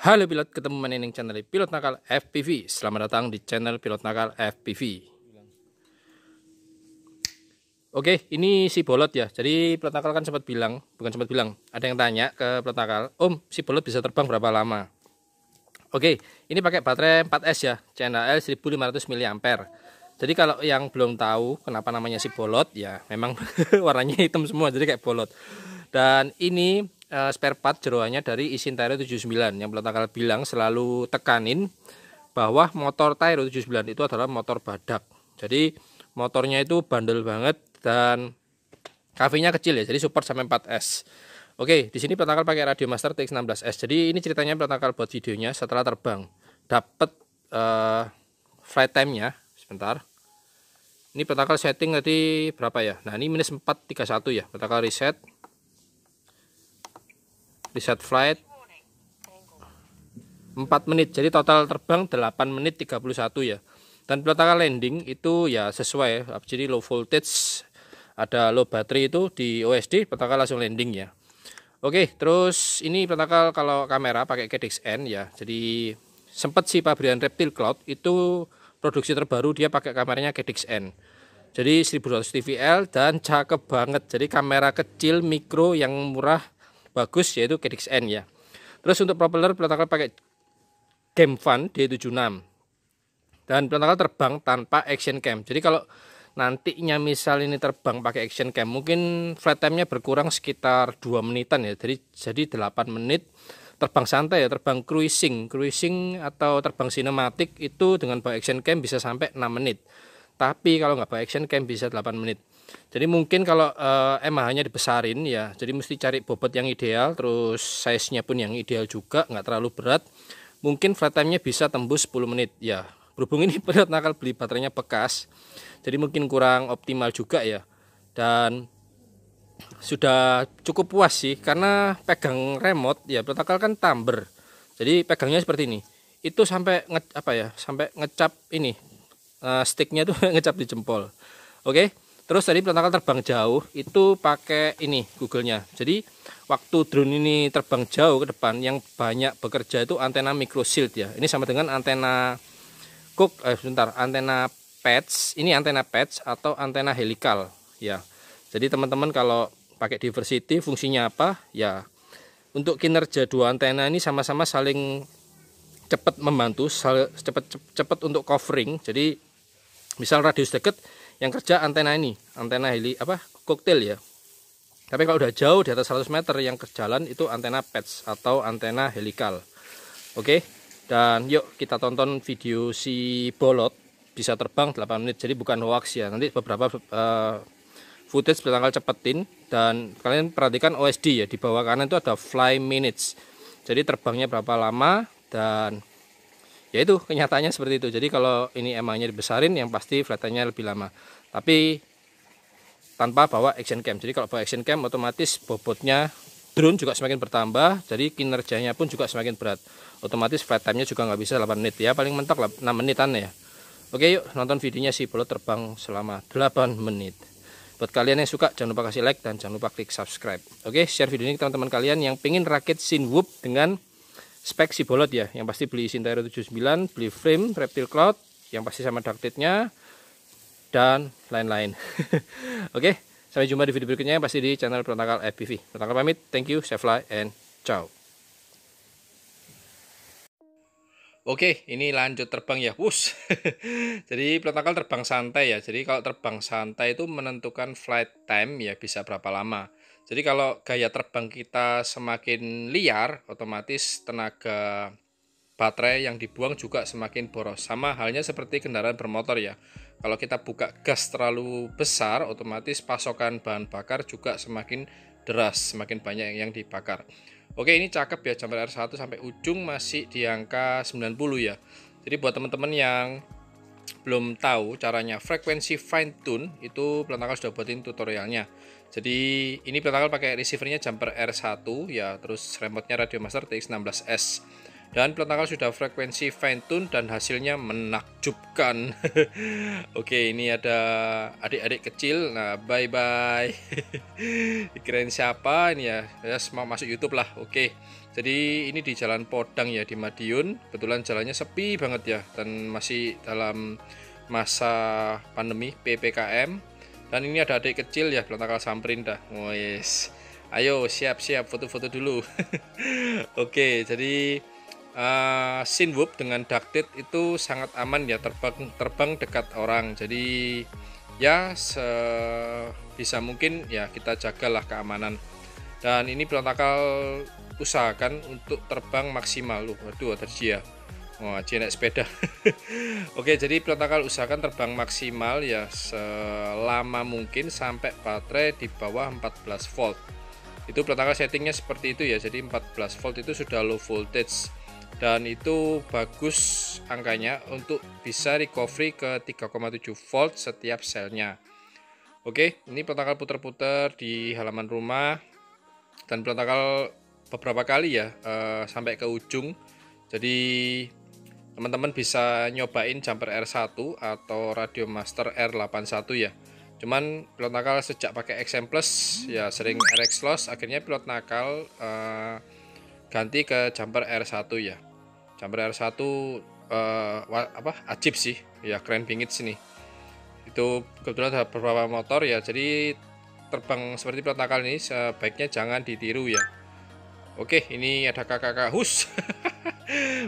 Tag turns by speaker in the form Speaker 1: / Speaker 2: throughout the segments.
Speaker 1: Halo pilot, ketemu meneng channel Pilot Nakal FPV. Selamat datang di channel Pilot Nakal FPV. Oke, ini si Bolot ya. Jadi Pilot Nakal kan sempat bilang, ada yang tanya ke Pilot Nakal, Om, si Bolot bisa terbang berapa lama? Oke, ini pakai baterai 4S ya, CNHL 1500 mAh. Jadi kalau yang belum tahu kenapa namanya si Bolot, ya memang warnanya hitam semua, jadi kayak bolot. Dan ini spare part jeroannya dari Isintero 79 yang Pilot Nakal bilang selalu tekanin bahwa motor Tyro 79 itu adalah motor badak. Jadi motornya itu bandel banget dan KV-nya kecil ya, jadi support sampai 4S. Oke, di sini Pilot Nakal pakai Radio Master TX16S. Jadi ini ceritanya Pilot Nakal buat videonya setelah terbang. Dapat flight time-nya sebentar. Ini Pilot Nakal setting tadi berapa ya? Nah, ini minus 431 ya. Pilot Nakal reset flight 4 menit, jadi total terbang 8 menit 31 ya. Dan Pilot Nakal landing itu ya sesuai, jadi low voltage, ada low battery itu di OSD, Pilot Nakal langsung landing ya. Oke, terus ini Pilot Nakal kalau kamera pakai KDXN ya. Jadi sempat si pabrikan Reptile Cloud itu produksi terbaru dia pakai kameranya KDXN. Jadi 1200 TVL dan cakep banget. Jadi kamera kecil mikro yang murah bagus yaitu KDXN ya. Terus untuk propeller Pilot Nakal pakai Gemfan D76 dan Pilot Nakal terbang tanpa action cam. Jadi kalau nantinya misal ini terbang pakai action cam mungkin flight time-nya berkurang sekitar 2 menitan ya. Jadi 8 menit terbang santai ya, terbang cruising atau terbang sinematik itu dengan bawa action cam bisa sampai 6 menit. Tapi kalau nggak bawa action cam bisa 8 menit. Jadi mungkin kalau MH-nya dibesarin ya, jadi mesti cari bobot yang ideal, terus size-nya pun yang ideal juga, nggak terlalu berat. Mungkin flight time-nya bisa tembus 10 menit ya. Berhubung ini Pilot Nakal beli baterainya bekas, jadi mungkin kurang optimal juga ya. Dan sudah cukup puas sih, karena pegang remote ya Pilot Nakal kan tumbler. Jadi pegangnya seperti ini. Itu sampai sampai ngecap ini sticknya tuh ngecap di jempol. Oke. Terus tadi Pilot Nakal terbang jauh itu pakai ini Google-nya. Jadi waktu drone ini terbang jauh ke depan yang banyak bekerja itu antena micro shield ya. Ini sama dengan antena antena patch. Ini antena patch atau antena helikal ya. Jadi teman-teman kalau pakai diversity fungsinya apa? Ya untuk kinerja dua antena ini sama-sama saling cepat membantu, cepat untuk covering. Jadi misal radius dekat yang kerja antena ini, antena koktail ya. Tapi kalau udah jauh di atas 100 meter yang berjalan itu antena patch atau antena helikal. Oke. Dan yuk kita tonton video si Bolot bisa terbang 8 menit. Jadi bukan hoax ya. Nanti beberapa footage Pilot Nakal cepetin dan kalian perhatikan OSD ya, di bawah kanan itu ada fly minutes. Jadi terbangnya berapa lama dan ya itu kenyataannya seperti itu. Jadi kalau ini emangnya dibesarin yang pasti flight time-nya lebih lama. Tapi tanpa bawa action cam. Jadi kalau bawa action cam otomatis bobotnya drone juga semakin bertambah. Jadi kinerjanya pun juga semakin berat. Otomatis flight time-nya juga nggak bisa 8 menit ya. Paling mentok 6 menitan ya. Oke yuk nonton videonya si Bolot terbang selama 8 menit. Buat kalian yang suka jangan lupa kasih like dan jangan lupa klik subscribe. Oke, share video ini ke teman-teman kalian yang pengen rakit Cinewhoop dengan spek si Bolot ya, yang pasti beli Isintero 79, beli frame Reptile Cloud, yang pasti sama ductitape-nya dan lain-lain. Oke, sampai jumpa di video berikutnya yang pasti di channel Pilot Nakal FPV. Pilot Nakal pamit, thank you, safe fly and ciao. Oke, ini lanjut terbang ya, wush. Jadi Pilot Nakal terbang santai ya. Jadi kalau terbang santai itu menentukan flight time ya bisa berapa lama. Jadi kalau gaya terbang kita semakin liar, otomatis tenaga baterai yang dibuang juga semakin boros. Sama halnya seperti kendaraan bermotor ya. Kalau kita buka gas terlalu besar, otomatis pasokan bahan bakar juga semakin deras, semakin banyak yang dibakar. Oke, ini cakep ya, jumper R1 sampai ujung masih di angka 90 ya. Jadi buat teman-teman yang belum tahu caranya frekuensi fine tune itu Pilot Nakal sudah buatin tutorialnya. Jadi ini Pilot Nakal pakai receivernya jumper R1 ya, terus remote-nya Radio Master TX16S. Dan Pilot Nakal sudah frekuensi fine tune dan hasilnya menakjubkan. Oke, ini ada adik-adik kecil. Nah, bye-bye. Dikirain siapa ini ya? Ya mau masuk YouTube lah. Oke. Jadi ini di Jalan Podang ya, di Madiun. Kebetulan jalannya sepi banget ya, dan masih dalam masa pandemi PPKM. Dan ini ada adik kecil ya, belum takal samperin dah. Wes, ayo siap-siap foto-foto dulu. Oke, jadi Sinwhoop dengan ducted itu sangat aman ya, terbang dekat orang. Jadi ya sebisa mungkin ya kita jagalah keamanan. Dan ini pilot usahakan untuk terbang maksimal. Waduh, ada dia. Wah, dia naik sepeda. Oke, jadi pilot usahakan terbang maksimal ya selama mungkin sampai baterai di bawah 14 volt. Itu pilot settingnya seperti itu ya. Jadi 14 volt itu sudah low voltage. Dan itu bagus angkanya untuk bisa recovery ke 3,7 volt setiap selnya. Oke, ini pilot putar-putar di halaman rumah. Dan pelontakal beberapa kali ya sampai ke ujung. Jadi teman-teman bisa nyobain jumper R1 atau Radio Master R81 ya. Cuman pilot nakal sejak pakai XM Plus ya sering RX loss, akhirnya pilot nakal ganti ke jumper R1 ya. Jumper R1 ajib sih ya, keren bingit sini. Itu kebetulan ada beberapa motor ya, jadi terbang seperti pilot nakal ini sebaiknya jangan ditiru ya. Oke, ini ada kakak hus.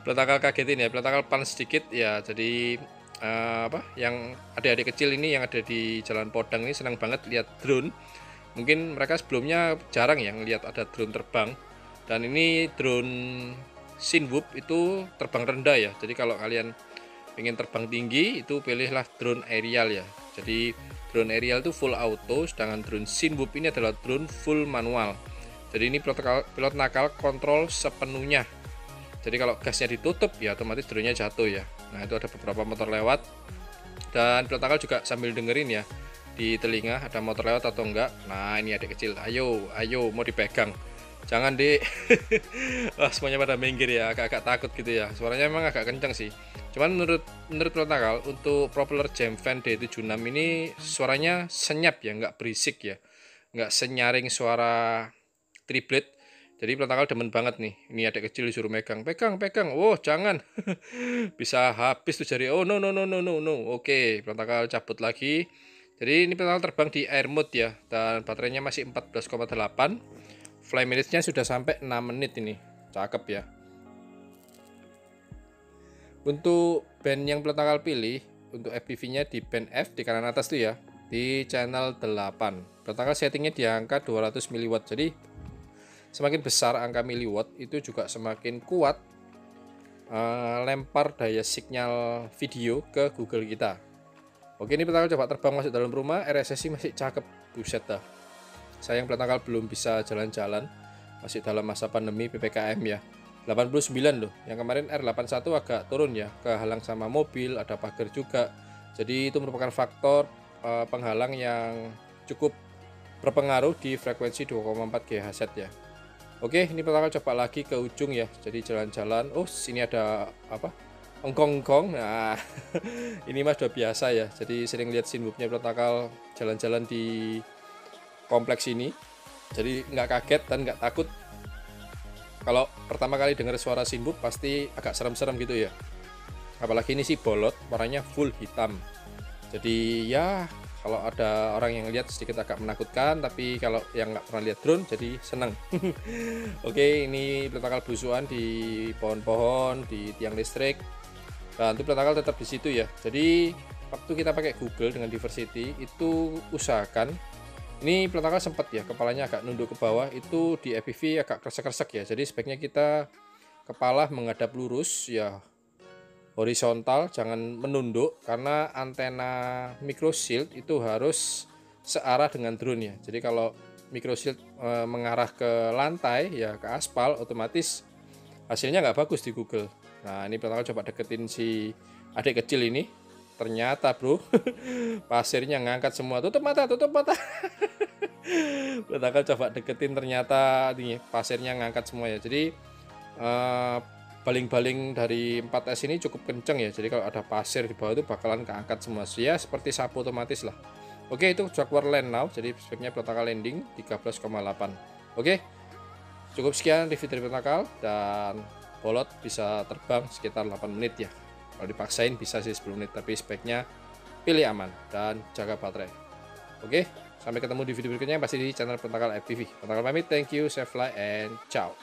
Speaker 1: Pilot nakal kagetin ya, pilot nakal pan sedikit ya. Jadi yang adik-adik kecil ini yang ada di Jalan Podang ini senang banget lihat drone. Mungkin mereka sebelumnya jarang ya ngelihat ada drone terbang. Dan ini drone Sinwhoop itu terbang rendah ya. Jadi kalau kalian ingin terbang tinggi itu pilihlah drone aerial ya. Jadi drone aerial itu full auto, sedangkan drone Sinwhoop ini adalah drone full manual. Jadi ini pilot nakal kontrol sepenuhnya. Jadi kalau gasnya ditutup ya otomatis drone-nya jatuh ya. Nah, itu ada beberapa motor lewat. Dan pilot nakal juga sambil dengerin ya di telinga ada motor lewat atau enggak. Nah, ini adik kecil, ayo mau dipegang. Jangan dek. Wah, semuanya pada minggir ya, agak takut gitu ya. Suaranya memang agak kencang sih. Cuman menurut pilot nakal untuk propeller Gemfan D76 ini suaranya senyap ya, nggak berisik ya, nggak senyaring suara triplet. Jadi pilot nakal demen banget nih. Ini adik kecil disuruh pegang. Oh jangan, bisa habis tuh jari. Oh no. Oke, pilot nakal cabut lagi. Jadi ini pilot nakal terbang di air mode ya, dan baterainya masih 14,8. Fly minutes-nya sudah sampai 6 menit ini. Cakep ya. Untuk band yang pilot nakal pilih, untuk FPV-nya di band F di kanan atas tuh ya, di channel 8. Pilot nakal settingnya di angka 200 mW. Jadi semakin besar angka miliwatt itu juga semakin kuat lempar daya sinyal video ke Google kita. Oke, ini pilot nakal coba terbang masuk dalam rumah, RSSI masih cakep. Buset dah. Sayang pilot nakal belum bisa jalan-jalan, masih dalam masa pandemi PPKM ya. 89 loh, yang kemarin R81 agak turun ya, kehalang sama mobil, ada pagar juga. Jadi itu merupakan faktor penghalang yang cukup berpengaruh di frekuensi 2,4 GHz ya. Oke, ini pilot nakal coba lagi ke ujung ya, jadi jalan-jalan. Oh, sini ada apa? Engkong-engkong. Nah, ini mas udah biasa ya, jadi sering lihat Sinwhoop-nya pilot nakal jalan-jalan di kompleks ini, jadi nggak kaget dan nggak takut. Kalau pertama kali dengar suara Sinwhoop pasti agak serem-serem gitu ya, apalagi ini sih bolot, warnanya full hitam. Jadi ya kalau ada orang yang lihat sedikit agak menakutkan, tapi kalau yang nggak pernah lihat drone jadi seneng. Oke, ini pilot nakal belusuan di pohon-pohon, di tiang listrik, dan itu pilot nakal tetap di situ ya. Jadi waktu kita pakai Google dengan Diversity itu usahakan, ini pilot nakal sempat ya kepalanya agak nunduk ke bawah, itu di FPV agak kresek-kresek ya. Jadi sebaiknya kita kepala menghadap lurus ya, horizontal, jangan menunduk, karena antena micro shield itu harus searah dengan drone ya. Jadi kalau micro shield mengarah ke lantai ya, ke aspal, otomatis hasilnya nggak bagus di Google. Nah, ini pilot nakal coba deketin si adik kecil ini. Ternyata bro, pasirnya ngangkat semua. Tutup mata. Pilot nakal coba deketin, ternyata ini pasirnya ngangkat semua ya. Jadi baling-baling dari 4S ini cukup kenceng ya. Jadi kalau ada pasir di bawah itu bakalan keangkat semua. Ya seperti sapu otomatis lah. Oke, itu Jaguar land now. Jadi speknya pilot nakal landing 13,8. Oke, Cukup sekian review dari Pentakal, dan bolot bisa terbang sekitar 8 menit ya. Kalau dipaksain bisa sih 10 menit, tapi speknya pilih aman dan jaga baterai. Oke, sampai ketemu di video berikutnya, pasti di channel Pentakal FPV. Pentakal pamit, thank you, save fly, and ciao.